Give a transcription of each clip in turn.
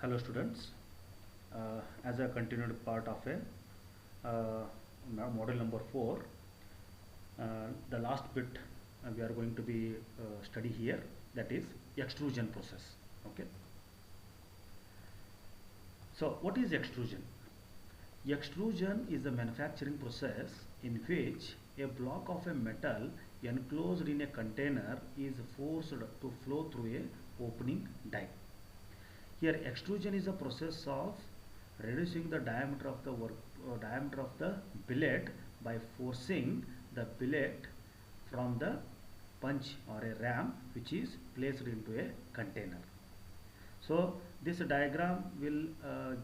Hello students, as a continued part of a model number 4, the last bit we are going to be study here, that is extrusion process. Okay. So what is extrusion? Extrusion is a manufacturing process in which a block of a metal enclosed in a container is forced to flow through a opening die. Here extrusion is a process of reducing the diameter of the billet by forcing the billet from the punch or a ram which is placed into a container. So this diagram will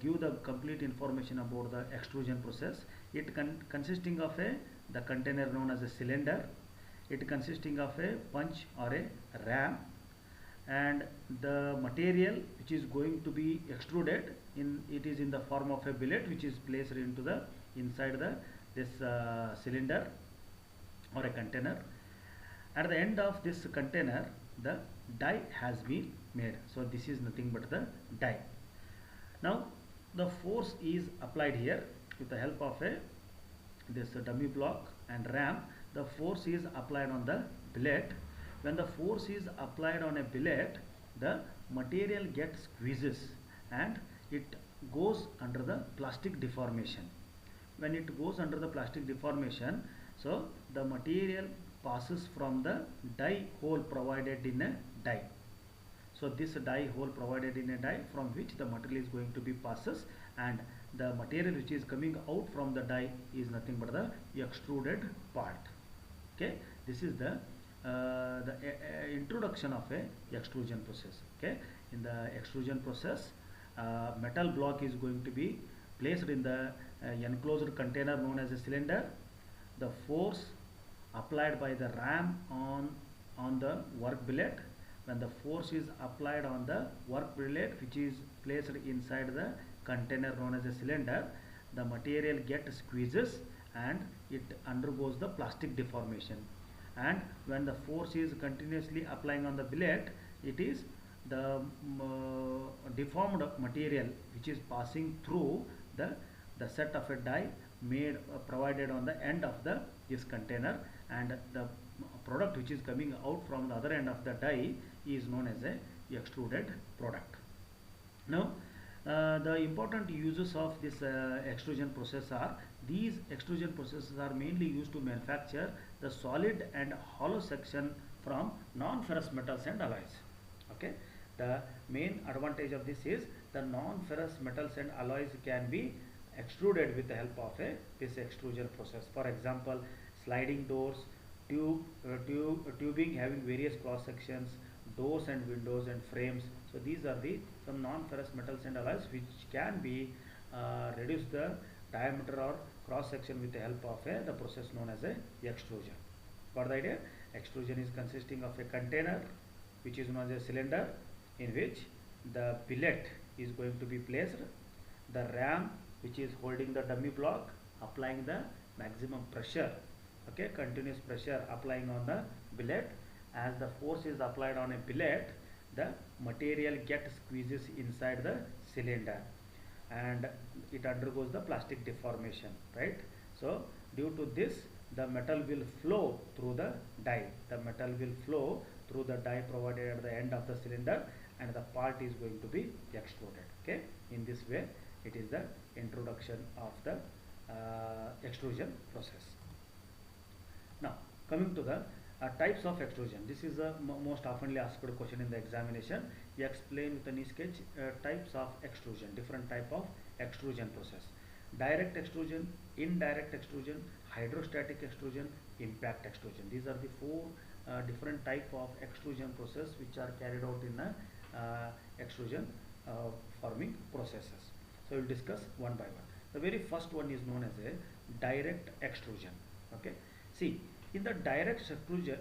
give the complete information about the extrusion process. It consisting of the container known as a cylinder. It consisting of a punch or a ram, and the material which is going to be extruded it is in the form of a billet which is placed into the inside this cylinder or a container. At the end of this container, the die has been made. So this is nothing but the die. Now the force is applied here with the help of this dummy block and ram. The force is applied on the billet. When the force is applied on a billet, the material gets squeezes and it goes under the plastic deformation. When it goes under the plastic deformation, so the material passes from the die hole provided in a die. So this die hole provided in a die from which the material is going to be passes, and the material which is coming out from the die is nothing but the extruded part. Okay, this is the introduction of a extrusion process. Okay, in the extrusion process, metal block is going to be placed in the enclosed container known as a cylinder. The force applied by the ram on the work billet. When the force is applied on the work billet which is placed inside the container known as a cylinder, the material gets squeezes and it undergoes the plastic deformation. And when the force is continuously applying on the billet, it is the deformed material which is passing through the set of a die made provided on the end of this container, and the product which is coming out from the other end of the die is known as a extruded product. Now the important uses of this extrusion process are, these extrusion processes are mainly used to manufacture the solid and hollow section from non-ferrous metals and alloys. Okay, the main advantage of this is the non-ferrous metals and alloys can be extruded with the help of this extrusion process. For example, sliding doors, tubing having various cross sections, doors and windows and frames. So these are some non-ferrous metals and alloys which can be reduce the diameter or cross section with the help of the process known as a extrusion. Got the idea? Extrusion is consisting of a container which is known as a cylinder, in which the billet is going to be placed, the ram which is holding the dummy block applying the maximum pressure, okay, continuous pressure applying on the billet. As the force is applied on a billet, the material gets squeezes inside the cylinder and it undergoes the plastic deformation, right? So due to this, the metal will flow through the die. The metal will flow through the die provided at the end of the cylinder, and the part is going to be extruded. Okay, in this way it is the introduction of the extrusion process. Now coming to the types of extrusion. This is the most oftenly asked question in the examination. You explain with any sketch types of extrusion, different type of extrusion process. Direct extrusion, indirect extrusion, hydrostatic extrusion, impact extrusion. These are the four different type of extrusion process which are carried out in extrusion forming processes. So we will discuss one by one. The very first one is known as a direct extrusion. Okay, see, in the direct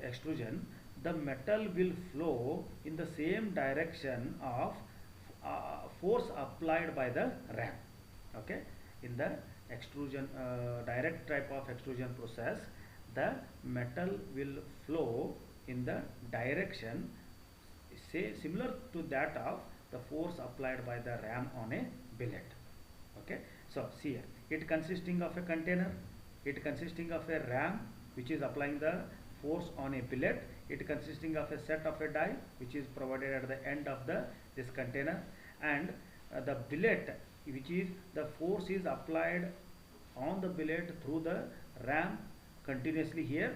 extrusion, the metal will flow in the same direction of force applied by the ram. Okay, in the extrusion direct type of extrusion process, the metal will flow in the direction say similar to that of the force applied by the ram on a billet. Okay, so see here, it consisting of a container, it consisting of a ram which is applying the force on a billet, it consisting of a set of a die which is provided at the end of the this container, and the billet, which is the force is applied on the billet through the ram continuously here.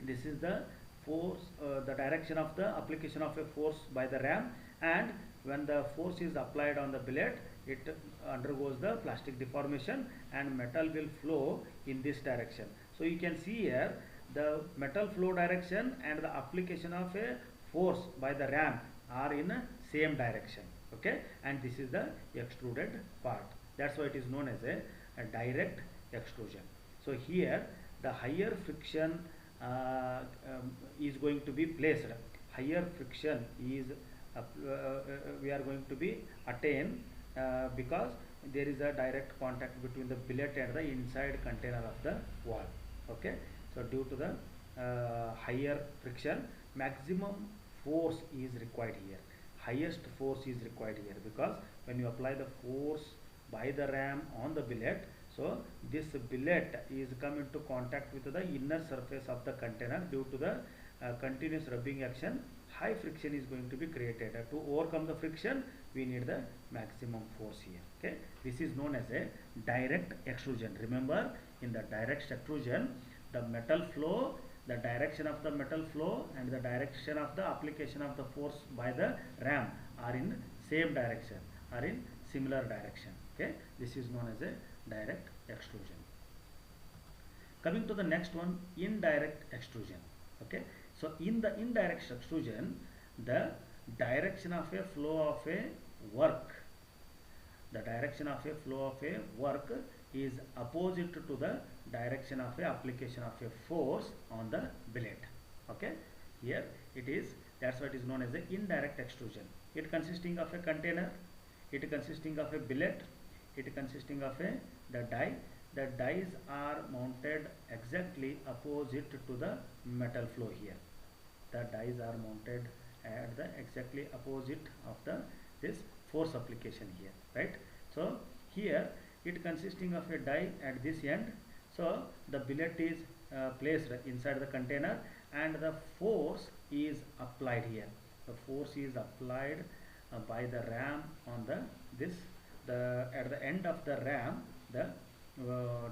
This is the force, the direction of the application of a force by the ram, and when the force is applied on the billet, it undergoes the plastic deformation and metal will flow in this direction. So you can see here the metal flow direction and the application of a force by the ram are in same direction. Okay, and this is the extruded part. That's why it is known as a direct extrusion. So here the higher friction is going to be placed. Higher friction is we are going to be attained because there is a direct contact between the billet and the inside container of the wall. Okay, so due to the higher friction, maximum force is required here. Highest force is required here because when you apply the force by the ram on the billet, so this billet is come into contact with the inner surface of the container. Due to the continuous rubbing action, high friction is going to be created. To overcome the friction, we need the maximum force here. Okay, this is known as a direct extrusion. Remember, in the direct extrusion, the metal flow, the direction of the metal flow and the direction of the application of the force by the ram are in same direction, are in similar direction. Okay, this is known as a direct extrusion. Coming to the next one, indirect extrusion. Okay, so in the indirect extrusion, the direction of a flow of a work, the direction of a flow of a work is opposite to the direction of a application of a force on the billet. Okay, here it is, that's why it is known as a indirect extrusion. It consisting of a container, it consisting of a billet, it consisting of a the die. The dies are mounted exactly opposite to the metal flow here. The dies are mounted at the exactly opposite of the this force application here, right? So here it consisting of a die at this end. So the billet is placed inside the container and the force is applied here. The force is applied by the ram on the this. The at the end of the ram, the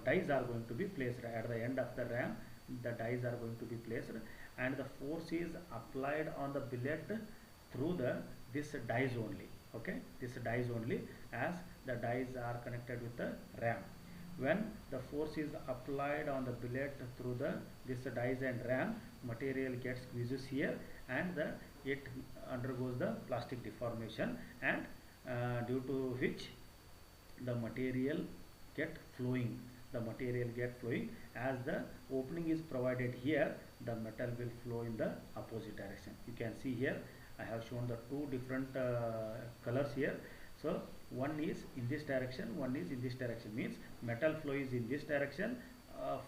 dies are going to be placed. At the end of the ram, the dies are going to be placed, and the force is applied on the billet through the this dies only. Okay, this dies only, as the dies are connected with the ram. When the force is applied on the billet through the this dies and ram, material gets squeezes here, and it undergoes the plastic deformation, and due to which the material get flowing. The material get flowing, as the opening is provided here, the metal will flow in the opposite direction. You can see here I have shown the two different colors here. So one is in this direction, one is in this direction, means metal flow is in this direction,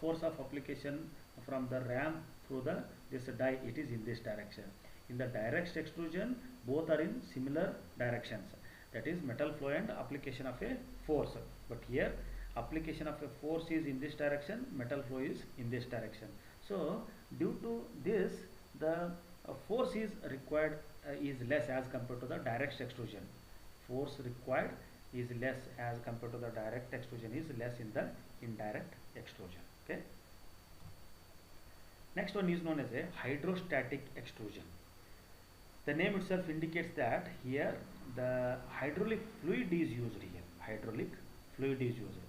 force of application from the ram through the this die, it is in this direction. In the direct extrusion, both are in similar directions, that is metal flow and application of a force. But here application of a force is in this direction, metal flow is in this direction. So due to this, the force is required is less as compared to the direct extrusion. Force required is less as compared to the direct extrusion is less in the indirect extrusion. Okay. Next one is known as a hydrostatic extrusion. The name itself indicates that here the hydraulic fluid is used here. Hydraulic fluid is used.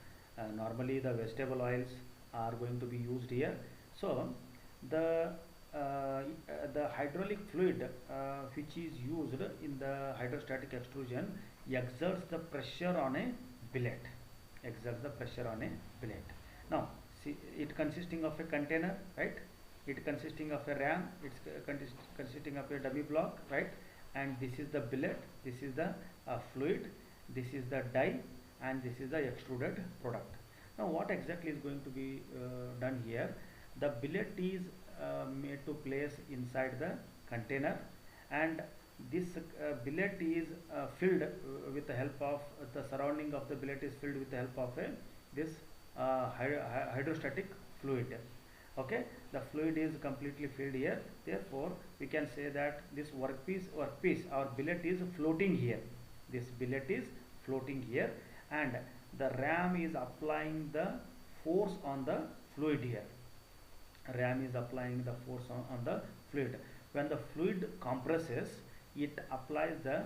Normally the vegetable oils are going to be used here. So the hydraulic fluid which is used in the hydrostatic extrusion exerts the pressure on a billet. Exerts the pressure on a billet. Now see, it consisting of a container, right? It consisting of a ram, it's consisting of a dummy block, right? And this is the billet, this is the fluid, this is the die, and this is the extruded product. Now what exactly is going to be done here? The billet is made to place inside the container, and this billet is filled with the help of the surrounding of the billet is filled with the help of a this hydrostatic fluid. Okay, the fluid is completely filled here, therefore we can say that this workpiece or billet is floating here. This billet is floating here, and the ram is applying the force on the fluid here. Ram is applying the force on the fluid. When the fluid compresses, it applies the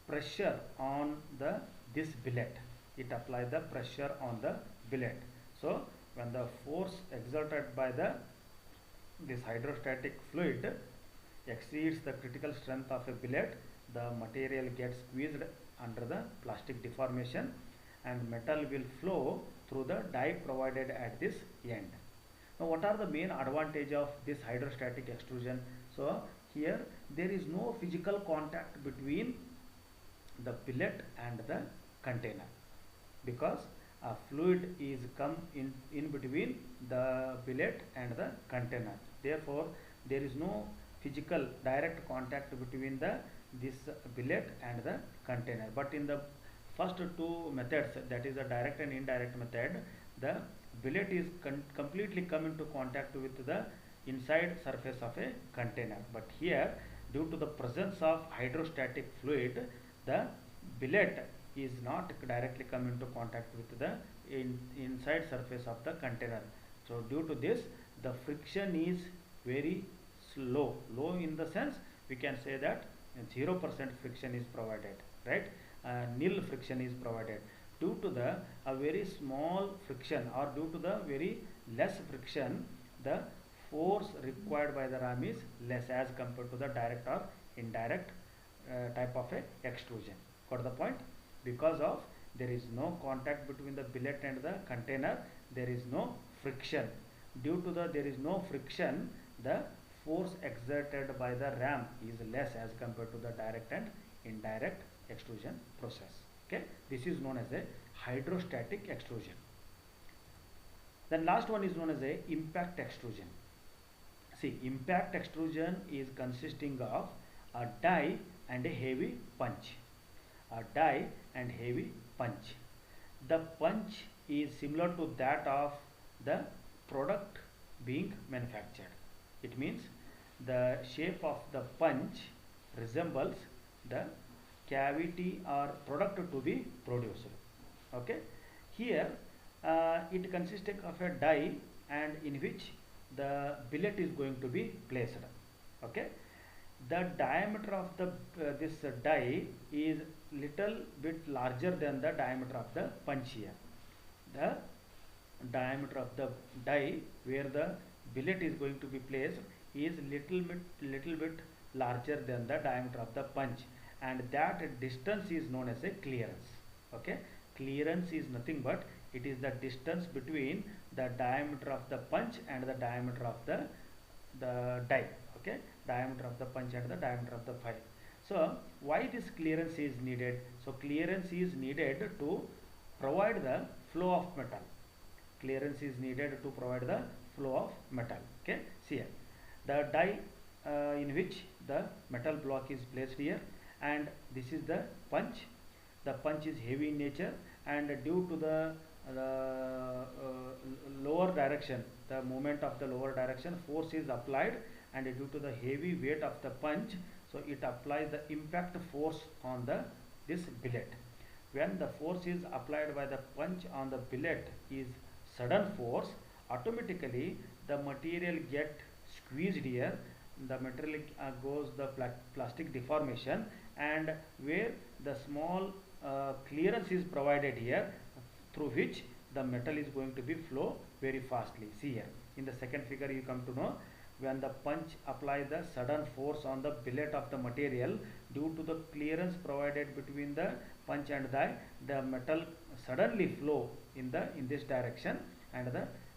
pressure on the this billet. It applies the pressure on the billet. So when the force exerted by the this hydrostatic fluid exceeds the critical strength of a billet, the material gets squeezed under the plastic deformation, and metal will flow through the die provided at this end. Now, what are the main advantage of this hydrostatic extrusion? So here there is no physical contact between the billet and the container, because a fluid is come in between the billet and the container. Therefore, there is no physical direct contact between the this billet and the container. But in the first two methods, that is the direct and indirect method, the billet is completely come into contact with the inside surface of a container. But here, due to the presence of hydrostatic fluid, the billet is not directly come into contact with the inside surface of the container. So due to this, the friction is very low in the sense we can say that 0% friction is provided, right? Nil friction is provided. Due to the a very small friction, or due to the very less friction, the force required by the ram is less as compared to the direct or indirect type of a extrusion. Got the point? Because of there is no contact between the billet and the container, there is no friction. Due to the there is no friction, the force exerted by the ram is less as compared to the direct and indirect extrusion process. Okay, this is known as a hydrostatic extrusion. Then last one is known as a impact extrusion. See, impact extrusion is consisting of a die and a heavy punch. A die and heavy punch. The punch is similar to that of the product being manufactured. It means the shape of the punch resembles the cavity or product to be produced. Okay, here it consists of a die, and in which the billet is going to be placed. Okay, the diameter of the this die is little bit larger than the diameter of the punch here. The diameter of the die where the billet is going to be placed is little bit larger than the diameter of the punch, and that distance is known as a clearance. Okay, clearance is nothing but it is the distance between the diameter of the punch and the diameter of the die. Okay, diameter of the punch and the diameter of the file. So why this clearance is needed? So clearance is needed to provide the flow of metal. Clearance is needed to provide the flow of metal. Okay, see here the die in which the metal block is placed here, and this is the punch. The punch is heavy in nature, and due to the lower direction, the movement of the lower direction, force is applied, and due to the heavy weight of the punch, so it applies the impact force on the this billet. When the force is applied by the punch on the billet is sudden force, automatically the material get squeezed here, the material goes the plastic deformation, and where the small clearance is provided here, through which the metal is going to be flow very fastly. See here in the second figure you come to know, when the punch apply the sudden force on the billet of the material, due to the clearance provided between the punch and die, the metal suddenly flow in this direction, and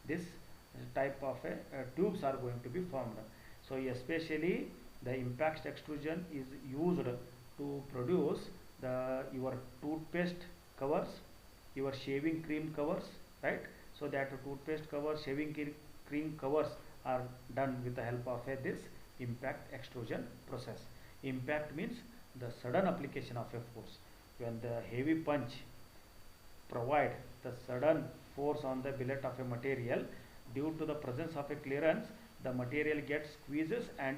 this type of tubes are going to be formed. So especially the impact extrusion is used to produce your toothpaste covers, your shaving cream covers, right? So that toothpaste cover, shaving cream covers are done with the help of this impact extrusion process. Impact means the sudden application of a force. When the heavy punch provide the sudden force on the billet of a material, due to the presence of a clearance, the material gets squeezes and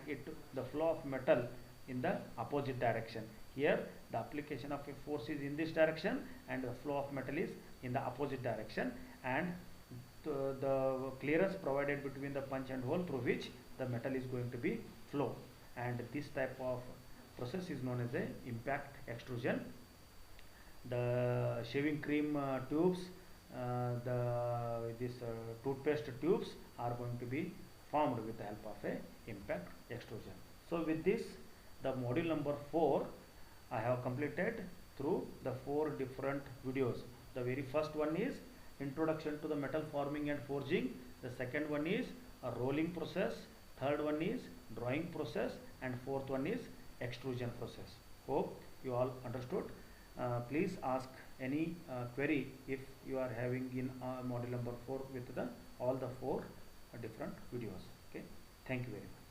the flow of metal in the opposite direction. Here the application of a force is in this direction and the flow of metal is in the opposite direction, and the clearance provided between the punch and hole through which the metal is going to be flow, and this type of process is known as a impact extrusion. The shaving cream tubes, this toothpaste tubes are going to be formed with the help of a impact extrusion. So with this, the module number 4 I have completed through the 4 different videos. The very first one is introduction to the metal forming and forging. The second one is a rolling process. Third one is drawing process, and fourth one is extrusion process. Hope you all understood. Please ask any query if you are having in module number 4 with the all the 4 different videos. Okay, thank you very much.